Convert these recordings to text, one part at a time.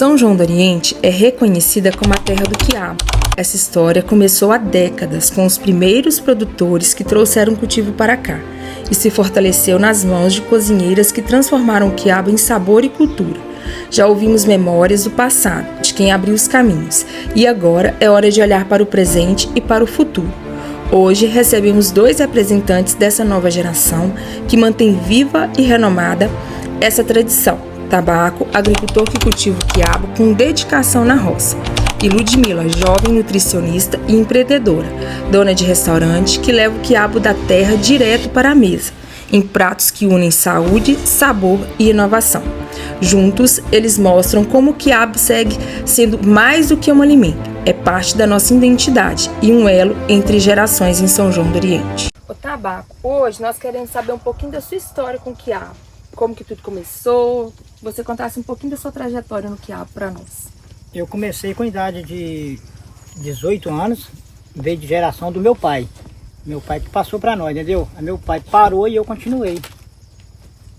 São João do Oriente é reconhecida como a terra do quiabo. Essa história começou há décadas com os primeiros produtores que trouxeram o cultivo para cá e se fortaleceu nas mãos de cozinheiras que transformaram o quiabo em sabor e cultura. Já ouvimos memórias do passado, de quem abriu os caminhos, e agora é hora de olhar para o presente e para o futuro. Hoje recebemos 2 representantes dessa nova geração que mantém viva e renomada essa tradição. Tabaco, agricultor que cultiva o quiabo com dedicação na roça. E Ludmila, jovem nutricionista e empreendedora, dona de restaurante que leva o quiabo da terra direto para a mesa, em pratos que unem saúde, sabor e inovação. Juntos, eles mostram como o quiabo segue sendo mais do que um alimento. É parte da nossa identidade e um elo entre gerações em São João do Oriente. O Tabaco, hoje nós queremos saber um pouquinho da sua história com o quiabo. Como que tudo começou? Você contasse um pouquinho da sua trajetória no quiabo para nós. Eu comecei com a idade de 18 anos, veio de geração do meu pai. Meu pai que passou para nós, entendeu? Aí meu pai parou e eu continuei.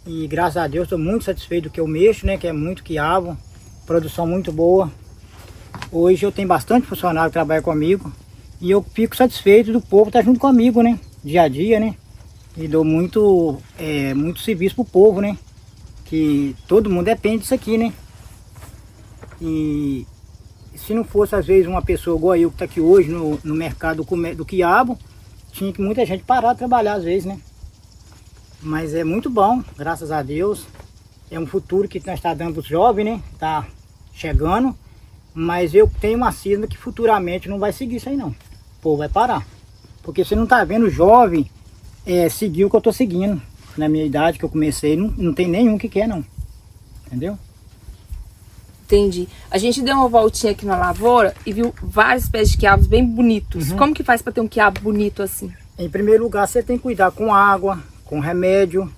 E graças a Deus estou muito satisfeito do que eu mexo, né? Que é muito quiabo, produção muito boa. Hoje eu tenho bastante funcionário que trabalha comigo e eu fico satisfeito do povo estar junto comigo, né? Dia a dia, né? E dou muito serviço pro povo, né? Que todo mundo depende disso aqui, né? E se não fosse às vezes uma pessoa igual eu que está aqui hoje no mercado do quiabo, tinha que muita gente parar de trabalhar às vezes, né? Mas é muito bom, graças a Deus. É um futuro que nós estamos dando para os jovens, né? Está chegando. Mas eu tenho uma cisma que futuramente não vai seguir isso aí não. O povo vai parar. Porque você não está vendo jovem seguir o que eu estou seguindo. Na minha idade que eu comecei, não tem nenhum que quer não. Entendeu? Entendi. A gente deu uma voltinha aqui na lavoura e viu várias espécies de quiabos bem bonitos. Como que faz para ter um quiabo bonito assim? Em primeiro lugar, você tem que cuidar com água, com remédio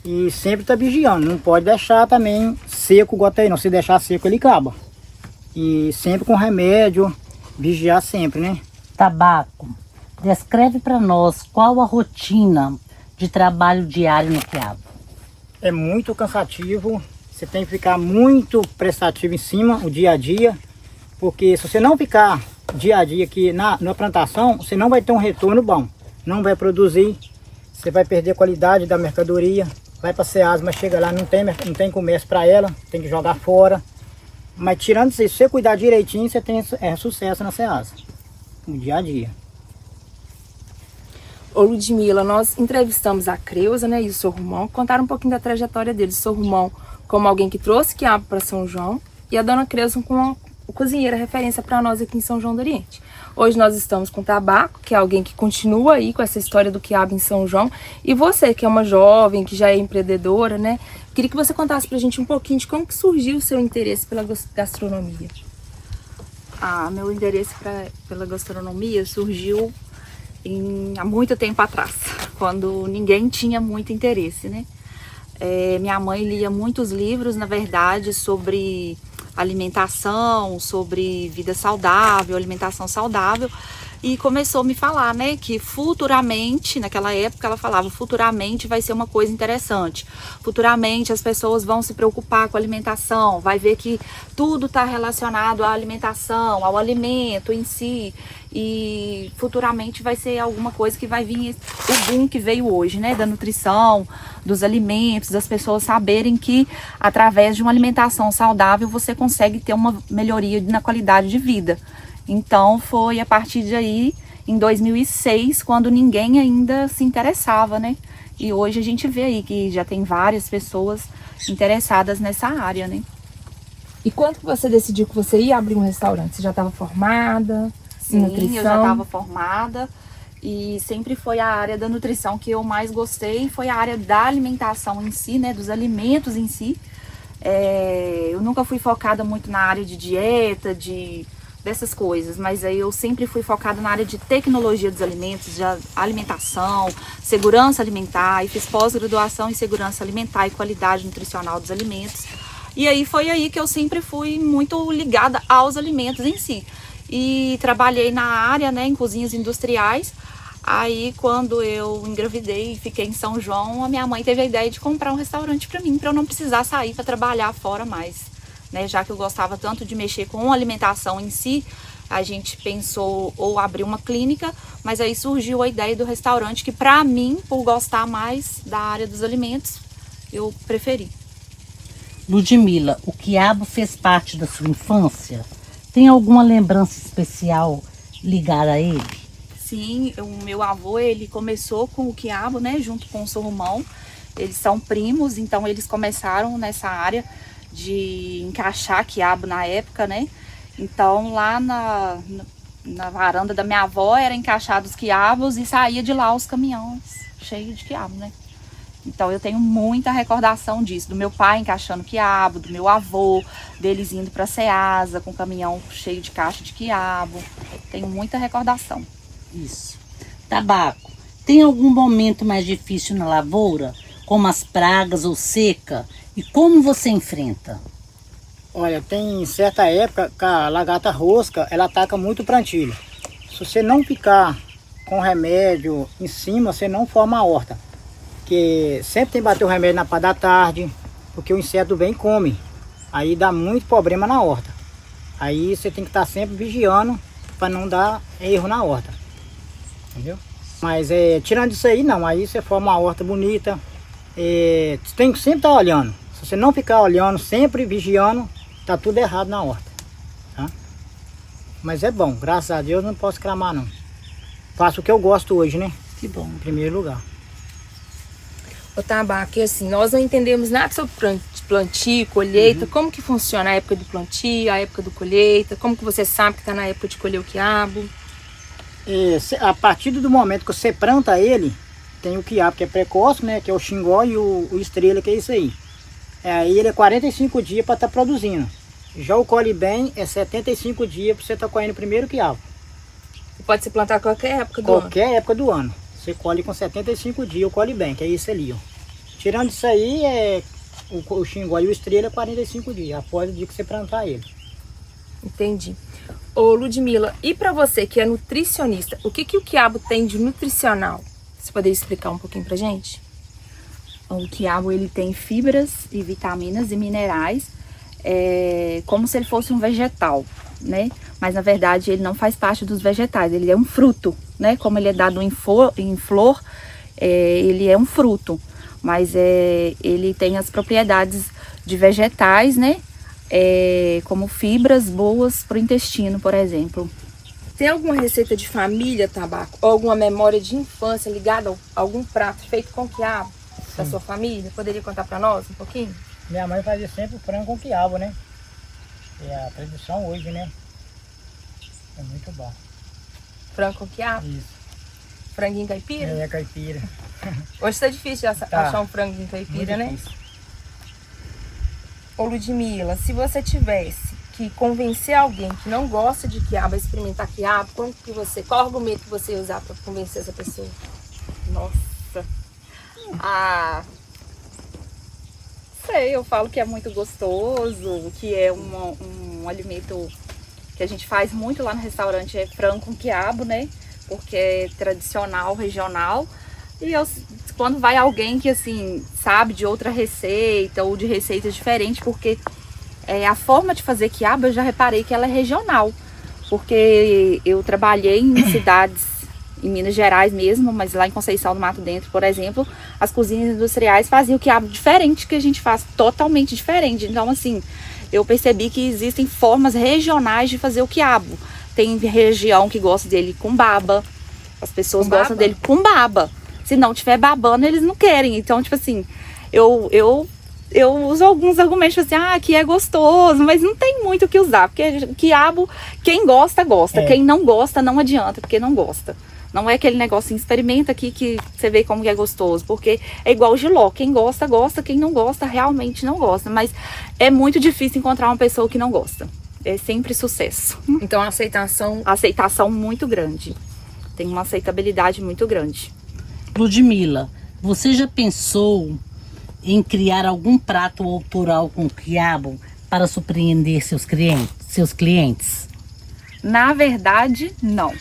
e sempre tá vigiando. Não pode deixar também seco igual tá aí não. Se deixar seco, ele acaba. E sempre com remédio, vigiar sempre, né? Tabaco, descreve para nós qual a rotina de trabalho diário no quiabo. É muito cansativo, você tem que ficar muito prestativo em cima, o dia a dia, porque se você não ficar dia a dia aqui na plantação, você não vai ter um retorno bom, não vai produzir, você vai perder a qualidade da mercadoria, vai para a Ceasa, mas chega lá, não tem comércio para ela, tem que jogar fora. Mas tirando isso, se você cuidar direitinho, você tem sucesso na Ceasa, no dia a dia. Ô Ludmila, nós entrevistamos a Creuza, né, e o seu Romão, contaram um pouquinho da trajetória deles. O seu Romão como alguém que trouxe quiabo para São João e a dona Creuza como a cozinheira referência para nós aqui em São João do Oriente. Hoje nós estamos com o Tabaco, que é alguém que continua aí com essa história do quiabo em São João, e você, que é uma jovem, que já é empreendedora, né? Queria que você contasse pra gente um pouquinho de como que surgiu o seu interesse pela gastronomia. Meu interesse pela gastronomia surgiu há muito tempo atrás, quando ninguém tinha muito interesse, né? Minha mãe lia muitos livros, na verdade, sobre alimentação, sobre vida saudável, alimentação saudável, e começou a me falar, né, que futuramente, naquela época ela falava, futuramente vai ser uma coisa interessante, futuramente as pessoas vão se preocupar com a alimentação, vai ver que tudo está relacionado à alimentação, ao alimento em si, e futuramente vai ser alguma coisa que vai vir o boom que veio hoje, né, da nutrição, dos alimentos, das pessoas saberem que através de uma alimentação saudável você consegue ter uma melhoria na qualidade de vida. Então foi a partir de aí, em 2006, quando ninguém ainda se interessava, né? E hoje a gente vê aí que já tem várias pessoas interessadas nessa área, né? E quando que você decidiu que você ia abrir um restaurante? Você já estava formada em nutrição? Sim, eu já estava formada e sempre foi a área da nutrição que eu mais gostei, foi a área da alimentação em si, né? Dos alimentos em si. Eu nunca fui focada muito na área de dieta, dessas coisas, mas aí eu sempre fui focada na área de tecnologia dos alimentos, de alimentação, segurança alimentar, e fiz pós-graduação em segurança alimentar e qualidade nutricional dos alimentos. E aí foi aí que eu sempre fui muito ligada aos alimentos em si. E trabalhei na área, né, em cozinhas industriais. Aí quando eu engravidei e fiquei em São João, a minha mãe teve a ideia de comprar um restaurante para mim, para eu não precisar sair para trabalhar fora mais. né? Já que eu gostava tanto de mexer com alimentação em si, a gente pensou ou abrir uma clínica, mas aí surgiu a ideia do restaurante, que pra mim, por gostar mais da área dos alimentos, eu preferi. Ludmila, o quiabo fez parte da sua infância? Tem alguma lembrança especial ligada a ele? Sim, o meu avô, ele começou com o quiabo, né, junto com o seu irmão. Eles são primos, então eles começaram nessa área de encaixar quiabo na época, né? Então lá na varanda da minha avó era encaixado os quiabos e saía de lá os caminhões cheios de quiabo, né? Então eu tenho muita recordação disso, do meu pai encaixando quiabo, do meu avô, deles indo para Ceasa com o caminhão cheio de caixa de quiabo. Tenho muita recordação. Isso. Tabaco, tem algum momento mais difícil na lavoura, como as pragas ou seca? E como você enfrenta? Olha, tem certa época que a lagarta rosca, ela ataca muito o plantilho. Se você não ficar com remédio em cima, você não forma a horta. Porque sempre tem que bater o remédio na parte da tarde, porque o inseto vem e come. Aí dá muito problema na horta. Aí você tem que estar sempre vigiando para não dar erro na horta. Entendeu? Mas tirando isso aí, não. Aí você forma uma horta bonita. Você tem que sempre estar olhando. Se você não ficar olhando, sempre vigiando, tá tudo errado na horta. Tá? Mas é bom, graças a Deus não posso reclamar não. Faço o que eu gosto hoje, né? Que bom. Em primeiro lugar. Ô Tabaco, assim, nós não entendemos nada sobre plantio, colheita, como que funciona a época do plantio, a época do colheita, como que você sabe que está na época de colher o quiabo? A partir do momento que você planta ele, tem o quiabo que é precoce, né? Que é o xingó e o estrela, que é isso aí. Aí ele é 45 dias para estar produzindo. Já o colhe bem é 75 dias para você estar colhendo o primeiro quiabo. Pode se plantar qualquer época do ano? Qualquer época do ano. Você colhe com 75 dias, o colhe bem, que é isso ali, ó. Tirando isso aí, o xingó e o estrela é 45 dias, após o dia que você plantar ele. Entendi. Ô Ludmila, e para você que é nutricionista, o que o quiabo tem de nutricional? Você poderia explicar um pouquinho pra gente? O quiabo, ele tem fibras e vitaminas e minerais, como se ele fosse um vegetal, né? Mas na verdade ele não faz parte dos vegetais, ele é um fruto, né? Como ele é dado em flor, ele é um fruto, mas ele tem as propriedades de vegetais, né? Como fibras boas para o intestino, por exemplo. Tem alguma receita de família, Tabaco? Ou alguma memória de infância ligada a algum prato feito com quiabo da sua família? Poderia contar para nós um pouquinho? Minha mãe fazia sempre frango com quiabo, né? É a tradição hoje, né? É muito bom. Frango com quiabo? Isso. Franguinho caipira? É caipira. Hoje tá difícil achar um franguinho caipira, né? Difícil. Ô Ludmila, se você tivesse que convencer alguém que não gosta de quiabo a experimentar quiabo, qual argumento que você ia usar para convencer essa pessoa? Nossa. Sei, eu falo que é muito gostoso, que é um alimento que a gente faz muito lá no restaurante, é frango com quiabo, né? Porque é tradicional, regional. E quando vai alguém que, assim, sabe de outra receita ou de receitas diferentes, porque a forma de fazer quiabo, eu já reparei que ela é regional. Porque eu trabalhei em cidades, em Minas Gerais mesmo, mas lá em Conceição do Mato Dentro, por exemplo, as cozinhas industriais faziam quiabo diferente que a gente faz, totalmente diferente. Então, assim, eu percebi que existem formas regionais de fazer o quiabo. Tem região que gosta dele com baba, as pessoas gostam dele com baba. Se não tiver babando, eles não querem. Então, tipo assim, eu uso alguns argumentos assim, que é gostoso, mas não tem muito o que usar, porque quiabo, quem gosta, gosta. Quem não gosta, não adianta, porque não gosta. Não é aquele negocinho, experimenta aqui que você vê como que é gostoso, porque é igual o jiló, quem gosta, gosta, quem não gosta, realmente não gosta. Mas é muito difícil encontrar uma pessoa que não gosta. É sempre sucesso. Então a aceitação muito grande. Tem uma aceitabilidade muito grande. Ludmila, você já pensou em criar algum prato autoral com quiabo para surpreender seus clientes? Na verdade, não.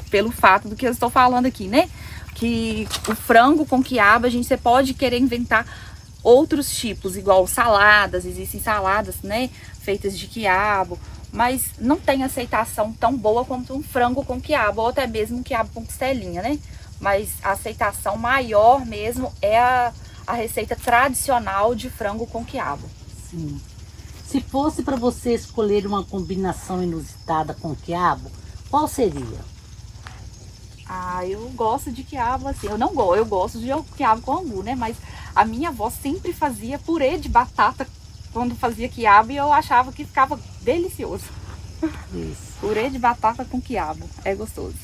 Pelo fato do que eu estou falando aqui, né? Que o frango com quiabo, você pode querer inventar outros tipos, igual saladas, existem saladas, né, feitas de quiabo, mas não tem aceitação tão boa quanto um frango com quiabo, ou até mesmo um quiabo com costelinha, né? Mas a aceitação maior mesmo é a receita tradicional de frango com quiabo. Sim. Se fosse para você escolher uma combinação inusitada com quiabo, qual seria? Ah, eu gosto de quiabo assim, eu gosto de quiabo com angu, né? Mas a minha avó sempre fazia purê de batata quando fazia quiabo e eu achava que ficava delicioso. Isso. Purê de batata com quiabo, é gostoso.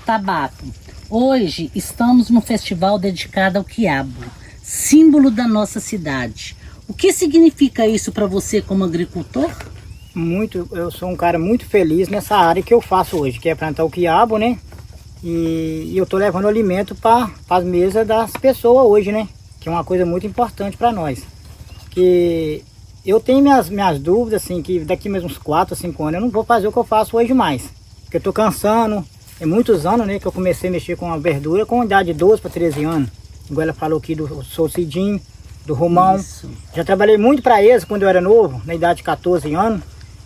Tabaco. Hoje estamos no festival dedicado ao quiabo, símbolo da nossa cidade. O que significa isso para você como agricultor? Eu sou um cara muito feliz nessa área que eu faço hoje, que é plantar o quiabo, né? E eu tô levando alimento para as mesas das pessoas hoje, né? Que é uma coisa muito importante para nós. Que eu tenho minhas dúvidas, assim, que daqui mais uns 4 ou 5 anos eu não vou fazer o que eu faço hoje mais. Porque eu tô cansando, é muitos anos, né, que eu comecei a mexer com a verdura com idade de 12 para 13 anos. Igual ela falou aqui do Solcidinho, do Romão. Isso. Já trabalhei muito para eles quando eu era novo, na idade de 14 anos.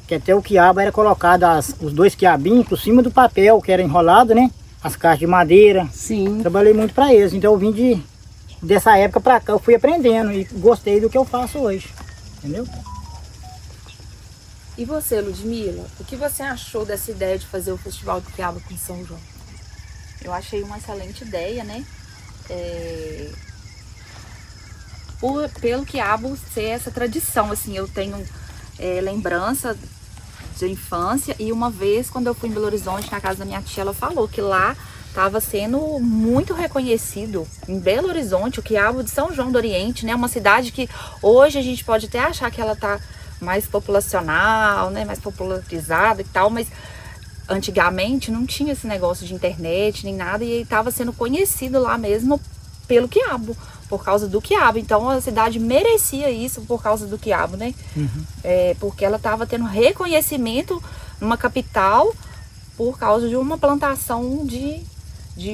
Que até o quiabo era colocado, os 2 quiabinhos por cima do papel, que era enrolado, né? As caixas de madeira. Sim. Trabalhei muito para eles, então eu vim dessa época para cá, eu fui aprendendo e gostei do que eu faço hoje, entendeu? E você, Ludmila, o que você achou dessa ideia de fazer o Festival do Quiabo aqui em São João? Eu achei uma excelente ideia, né? Pelo quiabo ser essa tradição, assim, eu tenho lembrança de infância e uma vez quando eu fui em Belo Horizonte, na casa da minha tia, ela falou que lá estava sendo muito reconhecido em Belo Horizonte, o quiabo de São João do Oriente, né? Uma cidade que hoje a gente pode até achar que ela tá mais populacional, né? Mais popularizada e tal, mas antigamente não tinha esse negócio de internet nem nada e estava sendo conhecido lá mesmo pelo quiabo, por causa do quiabo. Então a cidade merecia isso por causa do quiabo, né? Uhum. Porque ela estava tendo reconhecimento numa capital por causa de uma plantação de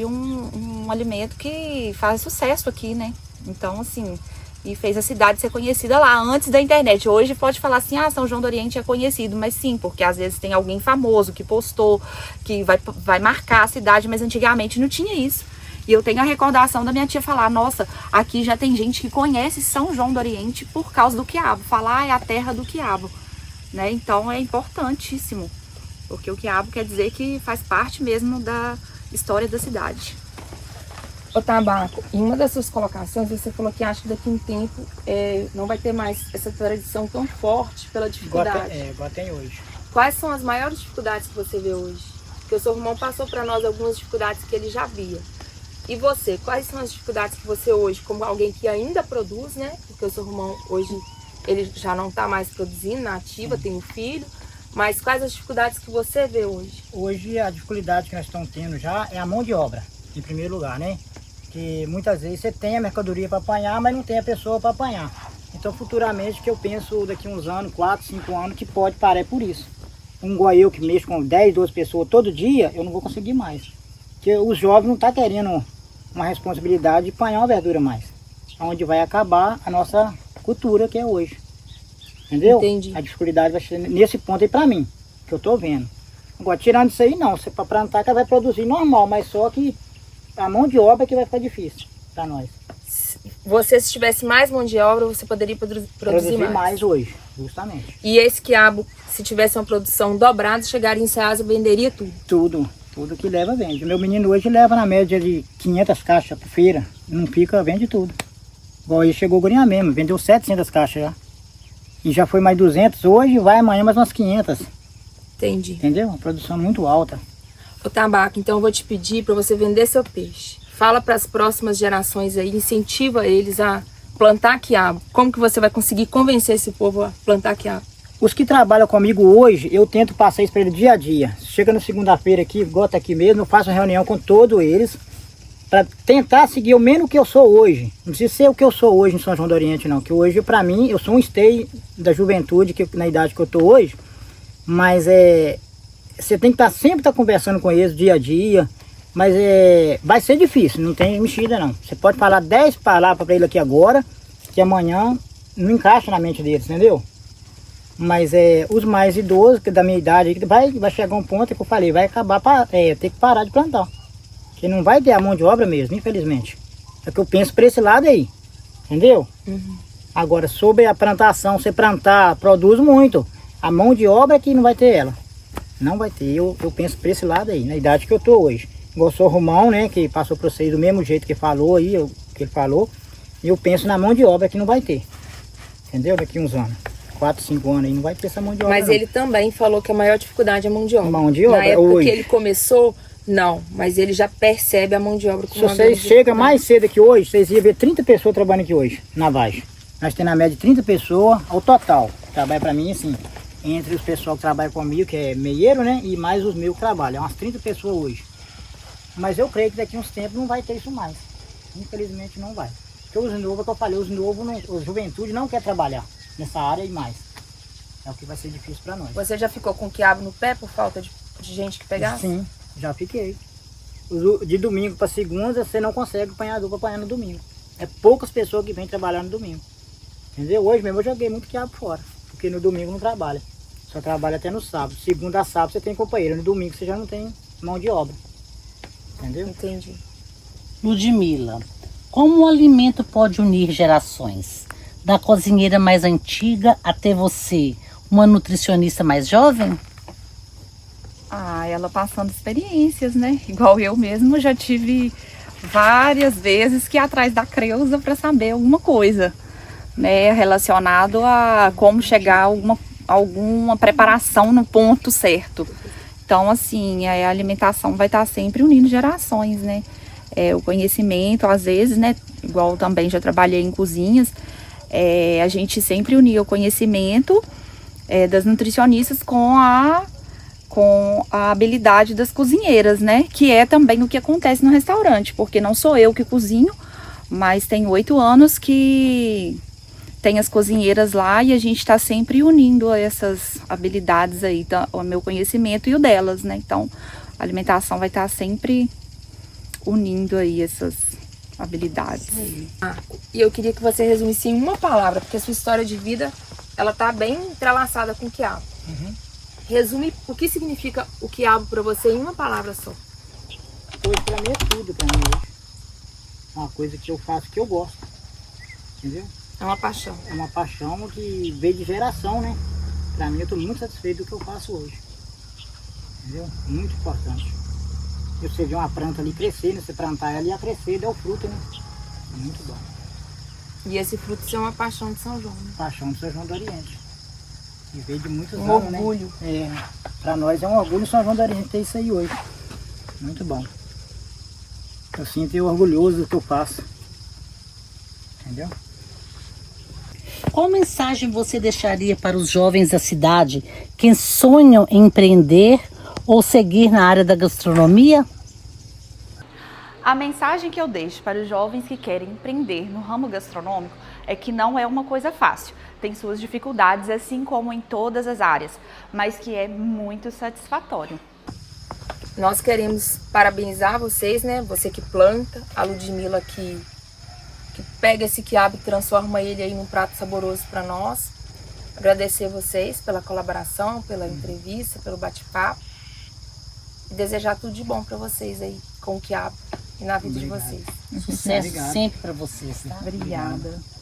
um alimento que faz sucesso aqui, né? Então, assim, e fez a cidade ser conhecida lá antes da internet. Hoje pode falar assim, São João do Oriente é conhecido, mas sim, porque às vezes tem alguém famoso que postou, que vai marcar a cidade, mas antigamente não tinha isso. E eu tenho a recordação da minha tia falar, nossa, aqui já tem gente que conhece São João do Oriente por causa do quiabo. Falar é a terra do quiabo, né? Então é importantíssimo, porque o quiabo quer dizer que faz parte mesmo da história da cidade. Ô Tabaco, em uma das suas colocações você falou que acha que daqui a um tempo não vai ter mais essa tradição tão forte pela dificuldade. Igual tem hoje. Quais são as maiores dificuldades que você vê hoje? Porque o seu irmão passou para nós algumas dificuldades que ele já via. E você, quais são as dificuldades que você hoje, como alguém que ainda produz, né? Porque o seu irmão hoje, ele já não está mais produzindo na ativa, tem um filho. Mas quais as dificuldades que você vê hoje? Hoje a dificuldade que nós estamos tendo já é a mão de obra, em primeiro lugar, né? Que muitas vezes você tem a mercadoria para apanhar, mas não tem a pessoa para apanhar. Então futuramente que eu penso daqui uns anos, 4, 5 anos, que pode parar por isso. Um igual eu que mexo com 10, 12 pessoas todo dia, eu não vou conseguir mais. Porque os jovens não estão querendo uma responsabilidade de apanhar uma verdura mais. Onde vai acabar a nossa cultura que é hoje. Entendeu? Entendi. A dificuldade vai ser nesse ponto aí pra mim, que eu tô vendo. Agora, tirando isso aí não, você para plantar que vai produzir normal, mas só que a mão de obra é que vai ficar difícil para nós. Você, se tivesse mais mão de obra, você poderia produzir mais hoje, justamente. E esse quiabo, se tivesse uma produção dobrada, chegaria em Ceasa e venderia tudo? Tudo que leva vende. O meu menino hoje leva na média de 500 caixas por feira, não fica, vende tudo. Igual ele chegou agora mesmo, vendeu 700 caixas já. E já foi mais 200, hoje vai amanhã mais umas 500. Entendi. Entendeu? Uma produção muito alta. Ô Tabaco, então eu vou te pedir para você vender seu peixe. Fala para as próximas gerações aí, incentiva eles a plantar quiabo. Como que você vai conseguir convencer esse povo a plantar quiabo? Os que trabalham comigo hoje, eu tento passar isso para eles dia a dia. Chega na segunda-feira aqui, igual tá aqui mesmo, eu faço uma reunião com todos eles para tentar seguir o menos que eu sou hoje. Não precisa ser o que eu sou hoje em São João do Oriente, não. Que hoje, para mim, eu sou um stay da juventude, na idade que eu tô hoje. Mas você tem que sempre estar conversando com eles dia a dia. Mas vai ser difícil, não tem mexida não. Você pode falar 10 palavras para ele aqui agora, que amanhã não encaixa na mente deles, entendeu? Mas os mais idosos, que da minha idade, vai chegar um ponto que eu falei, vai acabar, ter que parar de plantar. Que não vai ter a mão de obra mesmo, infelizmente. É que eu penso para esse lado aí, entendeu? Agora, sobre a plantação, você plantar, produz muito. A mão de obra é que não vai ter ela. Não vai ter, eu penso para esse lado aí, na idade que eu tô hoje. Igual o senhor Romão, né, que passou para vocês do mesmo jeito que falou aí, que ele falou. Eu penso na mão de obra que não vai ter. Entendeu? Daqui uns anos. 4, 5 anos aí não vai ter essa mão de obra. Mas não. ele também falou que a maior dificuldade é a mão de obra. Mão de obra, na época hoje. que ele começou, não. Mas ele já percebe a mão de obra como Se vocês chegam mais cedo que hoje, vocês iam ver 30 pessoas trabalhando aqui hoje, na Vagem. Nós temos na média 30 pessoas ao total. Trabalha para mim assim, entre os pessoal que trabalham comigo, que é meieiro, né? E mais os meus que trabalham. É umas 30 pessoas hoje. Mas eu creio que daqui a uns tempos não vai ter isso mais. Infelizmente não vai. Porque os novos, que eu falei, os novos, a juventude não quer trabalhar nessa área e mais. É o que vai ser difícil para nós. Você já ficou com quiabo no pé por falta de gente que pegasse? Sim, já fiquei. De domingo para segunda, você não consegue apanhador para apanhar no domingo. É poucas pessoas que vêm trabalhar no domingo. Entendeu? Hoje mesmo eu joguei muito quiabo fora, porque no domingo não trabalha. Só trabalha até no sábado. Segunda a sábado você tem companheiro, no domingo você já não tem mão de obra. Entendeu? Entendi. Ludmila, como o alimento pode unir gerações? Da cozinheira mais antiga até você, uma nutricionista mais jovem? Ela passando experiências, né? Igual eu mesmo já tive várias vezes que ir atrás da Creuza para saber alguma coisa, né? Relacionado a como chegar a alguma preparação no ponto certo. Então, assim, a alimentação vai estar sempre unindo gerações, né? O conhecimento, às vezes, né? Igual também já trabalhei em cozinhas, a gente sempre unia o conhecimento das nutricionistas com a habilidade das cozinheiras, né? Que é também o que acontece no restaurante, porque não sou eu que cozinho, mas tem 8 anos que tem as cozinheiras lá e a gente está sempre unindo essas habilidades aí, o meu conhecimento e o delas, né? Então, a alimentação vai estar sempre unindo aí essas habilidades. E eu queria que você resumisse em uma palavra, porque a sua história de vida, ela tá bem entrelaçada com o quiabo. Resume o que significa o quiabo para você em uma palavra só. Hoje para mim é tudo para mim hoje. É uma coisa que eu faço que eu gosto. Entendeu? É uma paixão. É uma paixão que veio de geração, né? Para mim eu estou muito satisfeito do que eu faço hoje. Entendeu? Muito importante. Você vê uma planta ali crescer, né? Você plantar ela e ia crescer, dá o fruto, né? É muito bom. E esse fruto é uma paixão de São João, né? Paixão de São João do Oriente. E veio de muitos Um anos, orgulho. né? Para nós é um orgulho São João do Oriente ter isso aí hoje. Muito bom. Eu sinto orgulhoso do que eu faço. Entendeu? Qual mensagem você deixaria para os jovens da cidade que sonham em empreender ou seguir na área da gastronomia? A mensagem que eu deixo para os jovens que querem empreender no ramo gastronômico é que não é uma coisa fácil. Tem suas dificuldades, assim como em todas as áreas, mas que é muito satisfatório. Nós queremos parabenizar vocês, né? Você que planta, a Ludmila que pega esse quiabo e transforma ele aí num prato saboroso para nós. Agradecer vocês pela colaboração, pela entrevista, pelo bate-papo. E desejar tudo de bom para vocês aí com o quiabo e na vida de vocês. Sucesso Obrigado. sempre para vocês, tá? Obrigada.